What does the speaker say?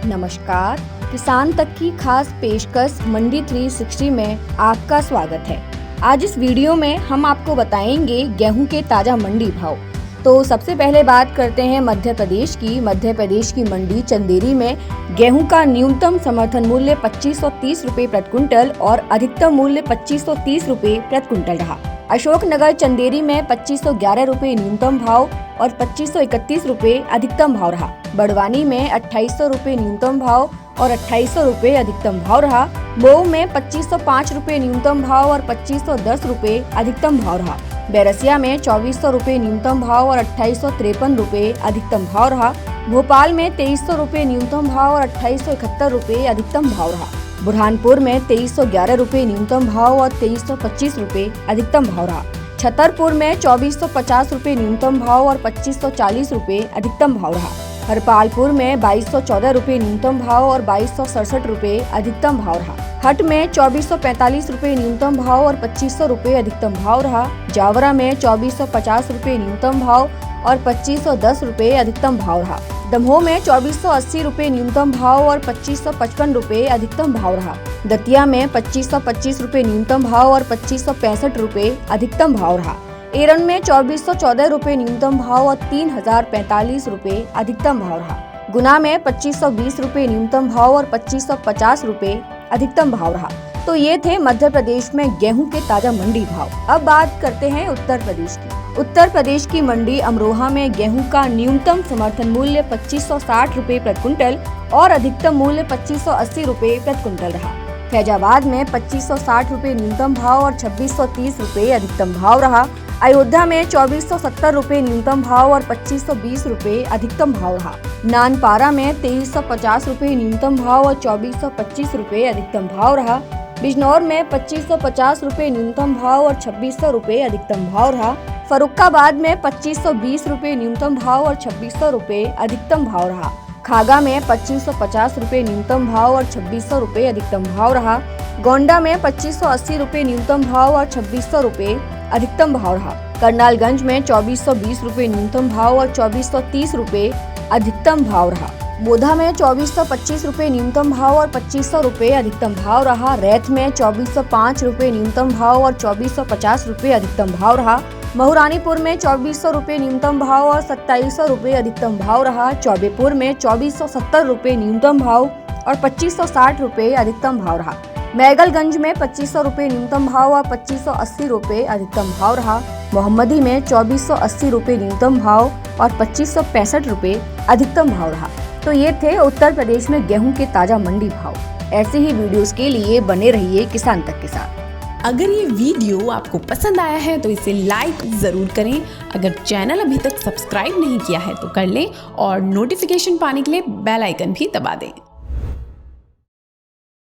नमस्कार, किसान तक की खास पेशकश मंडी 360 में आपका स्वागत है। आज इस वीडियो में हम आपको बताएंगे गेहूं के ताजा मंडी भाव। तो सबसे पहले बात करते हैं मध्य प्रदेश की मंडी चंदेरी में गेहूं का न्यूनतम समर्थन मूल्य 2530 रुपए प्रति क्विंटल और अधिकतम मूल्य 2530 रुपए प्रति क्विंटल रहा। अशोकनगर चंदेरी में 2511 रुपए न्यूनतम भाव और 2531 रुपए अधिकतम भाव रहा। बड़वानी में 2800 रुपए न्यूनतम भाव और 2800 रुपए अधिकतम भाव रहा। मऊ में 2505 रुपए न्यूनतम भाव और 2510 रुपए अधिकतम भाव रहा। बैरसिया में 2400 रुपए न्यूनतम भाव और 2853 रुपए अधिकतम भाव रहा। भोपाल में 2300 रुपए न्यूनतम भाव और 2871 रुपए अधिकतम भाव रहा। बुरहानपुर में 2311 रुपए न्यूनतम भाव और 2325 रुपए अधिकतम भाव रहा। छतरपुर में 2450 रुपए न्यूनतम भाव और 2540 रुपए अधिकतम भाव रहा। हरपालपुर में 2214 रुपए न्यूनतम भाव और 2267 रुपए अधिकतम भाव रहा। हट में 2445 रुपए न्यूनतम भाव और 2500 रुपए अधिकतम भाव रहा। जावरा में 2450 रुपए न्यूनतम भाव और 2510 रुपए अधिकतम भाव रहा। दमोह में 2480 रुपए न्यूनतम भाव और 2555 रुपए अधिकतम भाव रहा। दतिया में 2525 रुपए न्यूनतम भाव और 2565 रुपए अधिकतम भाव रहा। एरन में 2414 रुपए न्यूनतम भाव और 3045 रुपए अधिकतम भाव रहा। गुना में 2520 रुपए न्यूनतम भाव और 2550 रुपए अधिकतम भाव रहा। तो ये थे मध्य प्रदेश में गेहूं के ताजा मंडी भाव। अब बात करते हैं उत्तर प्रदेश की। उत्तर प्रदेश की मंडी अमरोहा में गेहूं का न्यूनतम समर्थन मूल्य 2560 रुपए प्रति क्विंटल और अधिकतम मूल्य 2580 रुपए प्रति क्विंटल रहा। फैजाबाद में 2560 रुपए न्यूनतम भाव और 2630 रुपए अधिकतम भाव रहा। अयोध्या में 2470 रुपए न्यूनतम भाव और 2520 रुपए अधिकतम भाव रहा। नानपारा में 2350 रुपए न्यूनतम भाव और 2425 रुपए अधिकतम भाव रहा। बिजनौर में 2550 रुपए न्यूनतम भाव और 2600 रुपए अधिकतम भाव रहा। फर्रुखाबाद में 2520 रुपए न्यूनतम भाव और 2600 रुपए अधिकतम भाव रहा। खागा में 2550 रुपए न्यूनतम भाव और 2600 रुपए अधिकतम भाव रहा। गोंडा में 2580 रुपए न्यूनतम भाव और 2600 रुपए अधिकतम भाव रहा। करनालगंज में 2420 रुपए न्यूनतम भाव और 2430 रुपए अधिकतम भाव रहा। बोधा में 2425 रुपए न्यूनतम भाव और 2500 रुपए अधिकतम भाव रहा। रैत में 2405 रुपए न्यूनतम भाव और 2450 रुपए अधिकतम भाव रहा। महुरानीपुर में 2400 रुपए न्यूनतम भाव और 2700 रुपए अधिकतम भाव रहा। चौबेपुर में 2470 रुपए न्यूनतम भाव और 2560 रुपए अधिकतम भाव रहा। मैगलगंज में 2500 रुपए न्यूनतम भाव और 2580 रुपए अधिकतम भाव रहा। मोहम्मदी में 2480 रुपए न्यूनतम भाव और 2565 रुपए अधिकतम भाव रहा। तो ये थे उत्तर प्रदेश में गेहूं के ताजा मंडी भाव। ऐसे ही वीडियोस के लिए बने रहिए किसान तक के साथ। अगर ये वीडियो आपको पसंद आया है तो इसे लाइक जरूर करें। अगर चैनल अभी तक सब्सक्राइब नहीं किया है तो कर लें और नोटिफिकेशन पाने के लिए बेल आइकन भी दबा दें।